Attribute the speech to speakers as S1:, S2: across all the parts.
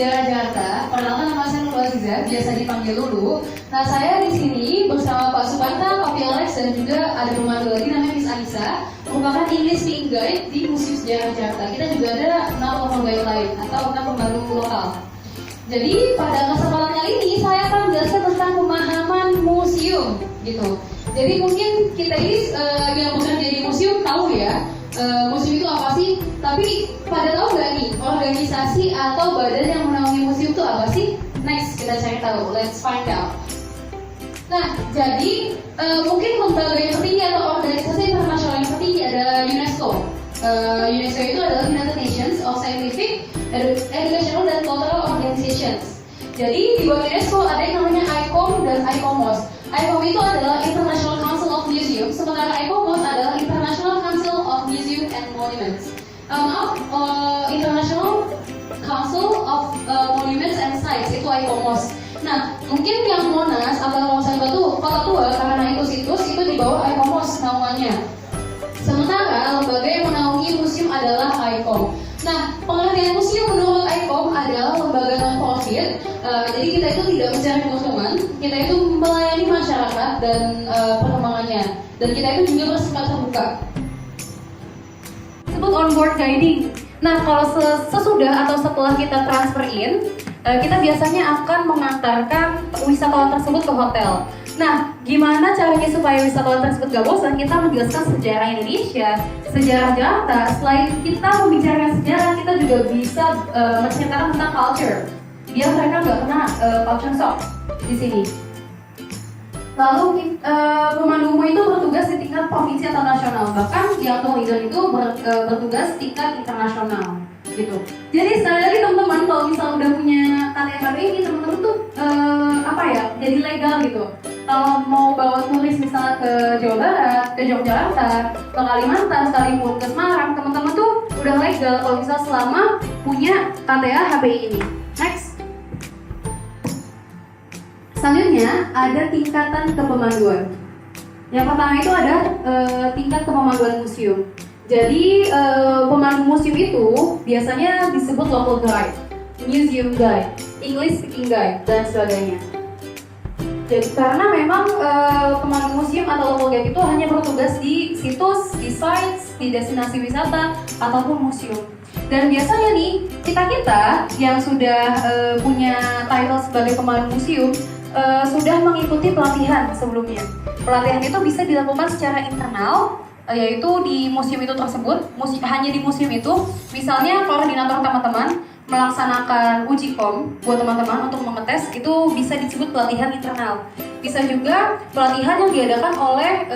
S1: Sejarah Jakarta. Perkenalkan, nama saya Nurul Aziza, biasa dipanggil Lulu. Nah, saya di sini bersama Pak Supanta, Pak Alex, dan juga ada pemandu lagi namanya Miss Anissa, merupakan English Speaking Guide di Museum Sejarah Jakarta. Kita juga ada 6 local guide lain atau 6 pemandu lokal. Jadi pada kesempatan kali ini saya akan menjelaskan tentang pemahaman museum, gitu. Jadi mungkin kita ini yang bekerja di museum tahu ya. Museum itu apa sih? Tapi pada tahu nggak nih organisasi atau badan yang menaungi museum itu apa sih? Next kita cari tahu. Let's find out. Nah, jadi mungkin lembaga yang tertinggi atau organisasi internasional yang tertinggi adalah UNESCO. UNESCO itu adalah United Nations of Scientific, Educational, dan Cultural Organizations. Jadi di bawah UNESCO ada yang namanya ICOM dan ICOMOS. ICOM itu adalah International Council of Museums, sementara ICOMOS adalah International Council of Museum and Monuments. International Council of Monuments and Sites itu ICOMOS. Nah, mungkin yang Monas atau kawasan Batu Kota Tua karena itu situs itu di bawah ICOMOS naungannya. Sementara lembaga yang menaungi museum adalah ICOM. Nah, pengertian museum menurut ICOM adalah lembaga non-profit. Jadi kita itu tidak mencari keuntungan, kita itu melayani masyarakat dan perkembangannya. Dan kita itu juga bersifat terbuka. Disebut onboard guiding. Nah, kalau sesudah atau setelah kita transfer in, kita biasanya akan mengantarkan wisatawan tersebut ke hotel. Nah, gimana caranya supaya wisatawan tersebut gak bosan? Kita menjelaskan sejarah Indonesia, sejarah Jakarta. Selain kita membicarakan sejarah, kita juga bisa menceritakan tentang culture, biar mereka gak kena culture shock di sini. Lalu pemandu umum itu bertugas di tingkat provinsi atau nasional, bahkan yang tour leader itu bertugas tingkat internasional, gitu. Jadi sekali lagi teman-teman, kalau misalnya udah punya KTM ini, teman-teman tuh jadi legal gitu. Kalau mau bawa turis misalnya ke Jawa Barat, ke Yogyakarta, ke Kalimantan, sekalipun ke Semarang, teman-teman tuh udah legal kalau misalnya selama punya KTA HPI ini. Next. Selanjutnya ada tingkatan kepemanduan. Yang pertama itu ada tingkat kepemanduan museum. Jadi pemandu museum itu biasanya disebut local guide, museum guide, English speaking guide, dan sebagainya. Jadi karena memang pemandu museum atau local guide itu hanya bertugas di situs, di sites, di destinasi wisata ataupun museum. Dan biasanya nih kita yang sudah punya title sebagai pemandu museum sudah mengikuti pelatihan sebelumnya. Pelatihan itu bisa dilakukan secara internal, yaitu di museum itu tersebut, hanya di museum itu. Misalnya koordinator teman-teman melaksanakan uji kom buat teman-teman untuk mengetes, itu bisa disebut pelatihan internal. Bisa juga pelatihan yang diadakan oleh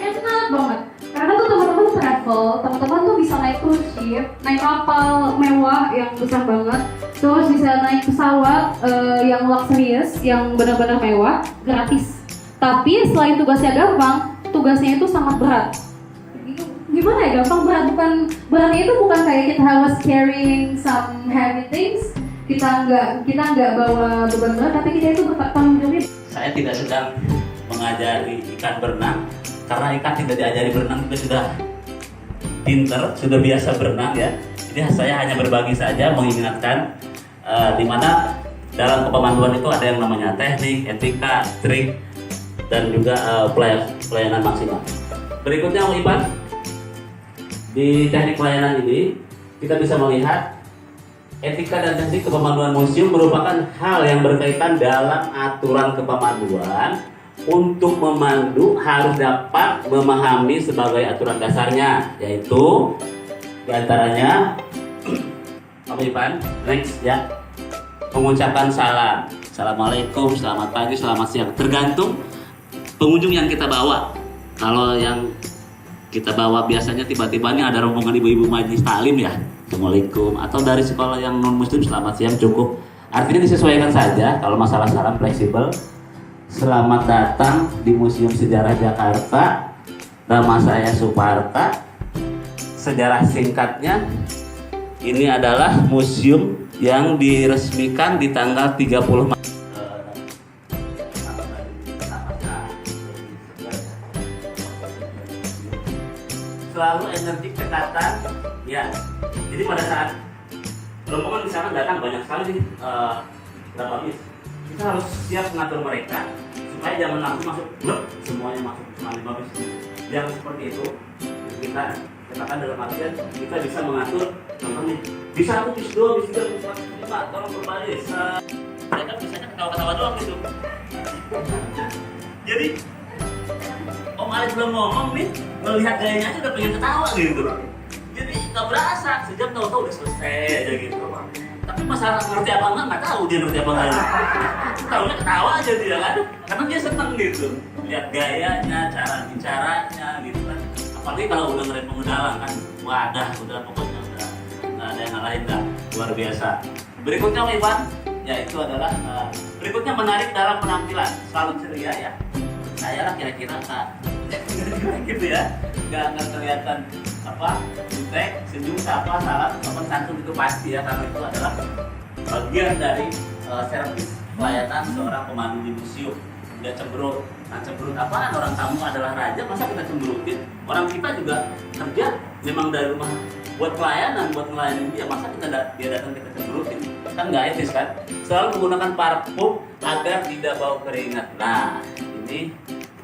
S1: enak banget. Karena tuh teman-teman travel, teman-teman tuh bisa naik cruise ship, naik kapal mewah yang besar banget, terus bisa naik pesawat yang luxurious, yang benar-benar mewah, gratis. Tapi selain tugasnya gampang, tugasnya itu sangat berat. Gimana ya gampang berat? Beratnya itu bukan kayak kita harus carrying some heavy things. Kita nggak bawa beban berat, tapi kita itu bertanggung jawab.
S2: Saya tidak sedang mengajari ikan berenang, karena ikan tidak diajari berenang juga sudah pinter, sudah biasa berenang ya. Jadi saya hanya berbagi saja, mengingatkan di mana dalam kepemanduan itu ada yang namanya teknik, etika, trik, dan juga pelayanan maksimal. Berikutnya Ipan, di teknik pelayanan ini kita bisa melihat etika dan teknik kepemanduan museum merupakan hal yang berkaitan dalam aturan kepemanduan. Untuk memandu harus dapat memahami sebagai aturan dasarnya, yaitu diantaranya apa Ipan? Next ya, mengucapkan salam, assalamualaikum, selamat pagi, selamat siang, tergantung pengunjung yang kita bawa. Kalau yang kita bawa biasanya tiba-tiba nih ada rombongan ibu-ibu majlis taklim ya, assalamualaikum, atau dari sekolah yang non muslim selamat siang cukup. Artinya disesuaikan saja. Kalau masalah salam fleksibel. Selamat datang di Museum Sejarah Jakarta. Nama saya Suparta. Sejarah singkatnya, ini adalah museum yang diresmikan di tanggal 30 Maret. Selalu energi cekatan ya. Jadi pada saat rombongan misalkan datang banyak sekali nih, berapa bis, kita harus siap mengatur mereka supaya jangan langsung masuk blok semuanya masuk cuma 5 bis. Yang seperti itu kita katakan dalam artian kita bisa mengatur, contohnya bisa aku bis 2, bis 3, bis 4, tolong berbalik. Mereka biasanya ketawa-ketawa doang gitu. Jadi Om Alex belum ngomong nih, melihat gayanya aja udah pengen ketawa gitu. Jadi nggak berasa, sejam tahu-tahu udah selesai aja gitu. Tapi masalah ngerti apa enggak, nggak tahu dia ngerti apa enggak. Tahunya ketawa aja dia kan, karena dia seneng gitu. Lihat gayanya, cara bicaranya gitu kan. Apalagi kalau udah ngeliat pengenalan kan, wadah, udah pokoknya udah nggak ada yang lain dah, luar biasa. Berikutnya Ivan, yaitu adalah berikutnya menarik dalam penampilan, selalu ceria ya. Saya lah kira-kira gitu ya, nggak kelihatan apa, jutek, senyum, sapa, salam, sopan santun itu pasti ya, karena itu adalah bagian dari servis pelayanan seorang pemandu di museum. Tidak cemberut, nah cemberut apaan, orang tamu adalah raja, masa kita cemberutin? Orang kita juga kerja memang dari rumah buat pelayanan, buat ngelayanin dia, masa dia datang kita cemberutin? Kan nggak etis kan? Selalu menggunakan parfum agar tidak bau keringat. Nah ini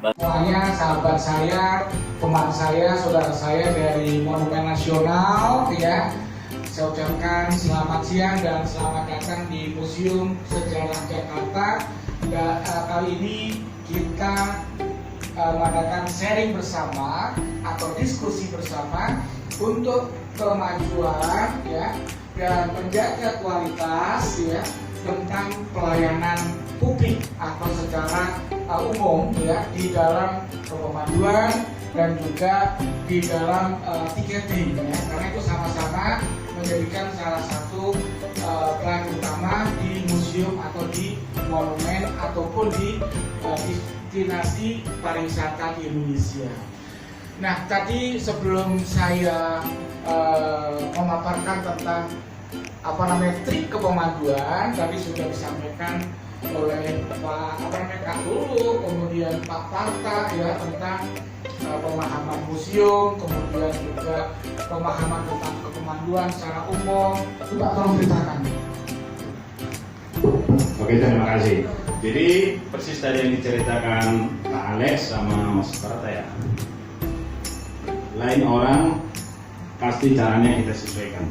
S3: semuanya, sahabat saya, teman saya, saudara saya dari Monumen Nasional ya. Saya ucapkan selamat siang dan selamat datang di Museum Sejarah Jakarta. Kali ini kita mengadakan sharing bersama atau diskusi bersama untuk kemajuan ya dan menjaga kualitas ya tentang pelayanan publik atau secara umum ya di dalam pemanduan dan juga di dalam tiketing ya, karena itu sama-sama menjadikan salah satu peran utama di museum atau di monumen ataupun di destinasi pariwisata di Indonesia. Nah, tadi sebelum saya memaparkan tentang trik kepemanduan, tadi sudah disampaikan oleh Kak Lulu, kemudian Pak Parta ya tentang pemahaman museum, kemudian juga pemahaman tentang kepemanduan secara umum. Coba tolong ceritakan.
S4: Oke, terima kasih. Jadi persis tadi yang diceritakan Pak Alex sama Mas Parta ya. Lain orang pasti caranya kita sesuaikan.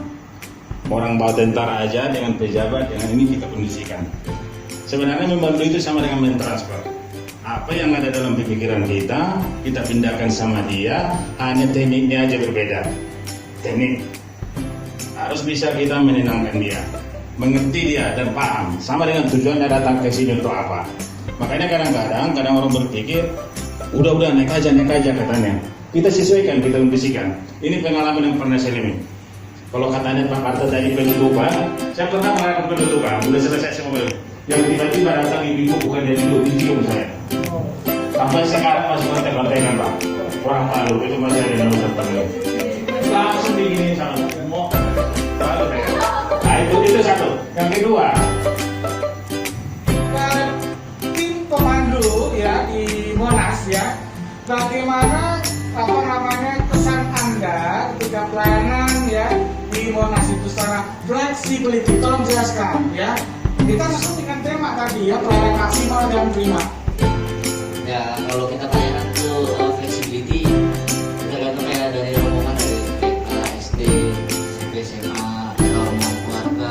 S4: Orang bawa tentara aja dengan pejabat, dengan ini kita kondisikan. Sebenarnya membantu itu sama dengan mentransfer. Apa yang ada dalam pikiran kita pindahkan sama dia, hanya tekniknya aja berbeda. Teknik harus bisa kita menenangkan dia, mengerti dia dan paham. Sama dengan tujuannya datang ke sini untuk apa. Makanya kadang orang berpikir, udah naik aja katanya. Kita sesuaikan, kita kondisikan. Ini pengalaman yang pernah saya alami. Kalau katanya Pak Parta tadi penutupan, saya pernah melakukan penutupan, udah selesai semua. Yang tiba-tiba datang ibu bukan dari dulu, dicium saya. Sampai sekarang masih kontak-kontakan Pak. Orang Palu itu masih ada yang tertentu. Langsung digini sama semua. Nah itu satu. Yang kedua,
S3: tim pemandu ya di Monas ya, bagaimana kesan Anda ketika pelayanan ya di Monas itu secara flexibility, tolong jelaskan ya. Kita sesuai dengan tema tadi ya, pelayanan maksimal dan prima.
S5: Ya kalau kita pelayanan tuh flexibility tergantung kayak dari rombongan dari TK, SD, SMP, SMA, atau rombongan keluarga,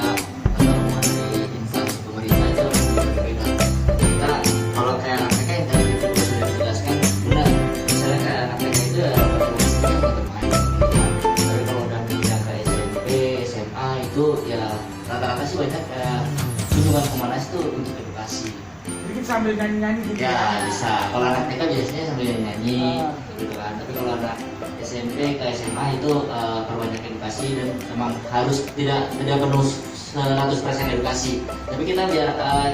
S5: atau rombongan dari instansi pemerintah itu berbeda. Kita kalau kayak anak TK yang tadi itu sudah dijelaskan benar. Misalnya kayak anak TK itu ya fleksibilitas untuk main. Tapi kalau udah pindah ke SMP, SMA itu ya rata-rata sih banyak kunjungan ke Monas itu untuk edukasi.
S3: Jadi kita sambil nyanyi-nyanyi gitu
S5: Ya bisa. Kalau anak TK biasanya sambil nyanyi, gitu kan. Tapi kalau anak SMP ke SMA itu perbanyak edukasi dan memang harus tidak penuh 100% edukasi. Tapi kita biar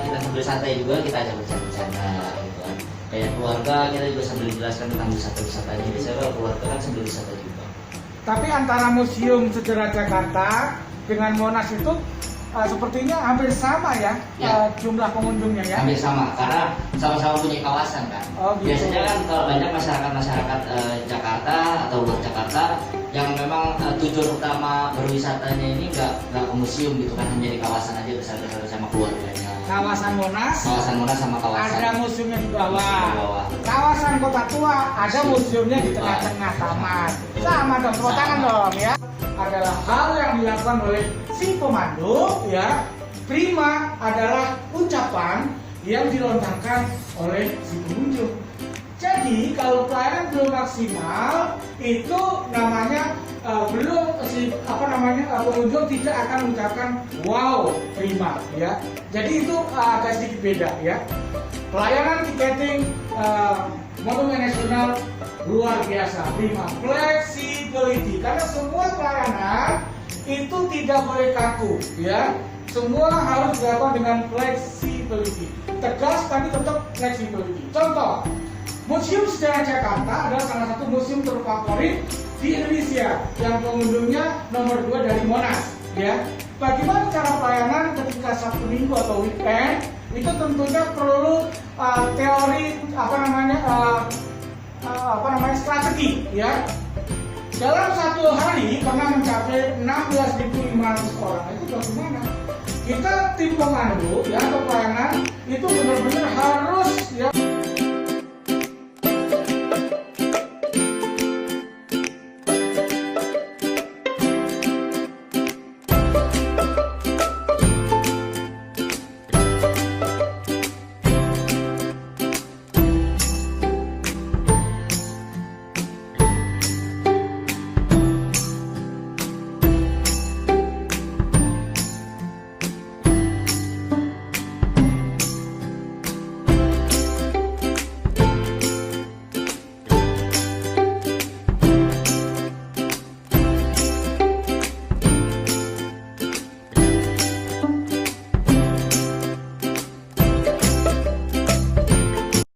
S5: kita sambil santai juga, kita ajak bercanda-bercanda, gitu kan. Kayak keluarga kita juga sambil jelaskan tentang wisata-wisatanya. Biasanya kalau keluarga kan sambil wisata juga.
S3: Tapi antara Museum Sejarah Jakarta dengan Monas itu sepertinya hampir sama ya, jumlah pengunjungnya ya.
S5: Hampir sama karena sama-sama punya kawasan kan.
S3: Oh, gitu.
S5: Biasanya kan kalau banyak masyarakat Jakarta atau luar Jakarta yang memang memang tujuan utama berwisatanya ini nggak ke museum gitu kan, hanya di kawasan aja bersama sama keluarganya.
S3: Kawasan Monas
S5: Sama kawasan.
S3: ada museumnya di
S5: Di
S3: bawah.
S5: bawah.
S3: Kawasan Kota Tua ada museumnya di tengah-tengah taman. Sama dong, tepuk tangan dong ya. Adalah hal yang dilakukan oleh si pemandu ya. Prima adalah ucapan yang dilontarkan oleh si pengunjung. Jadi kalau pelayanan belum maksimal itu namanya pengunjung tidak akan mengucapkan wow prima ya. Jadi itu agak sedikit beda ya. Pelayanan tiketing Monumen Nasional luar biasa prima, flexibility, karena semua pelayanan itu tidak boleh kaku ya. Semua harus dilakukan dengan flexibility, tegas tapi tetap flexibility. Contoh, Museum Sejarah Jakarta adalah salah satu museum terfavorit di Indonesia yang pengunjungnya nomor 2 dari Monas ya. Bagaimana cara pelayanan ketika Sabtu Minggu atau weekend? Itu tentunya perlu teori strategi ya. Dalam satu hari pernah mencapai 16.500 orang. Itu bagaimana? Kita tim pemandu ya atau pelayanan itu benar-benar harus ya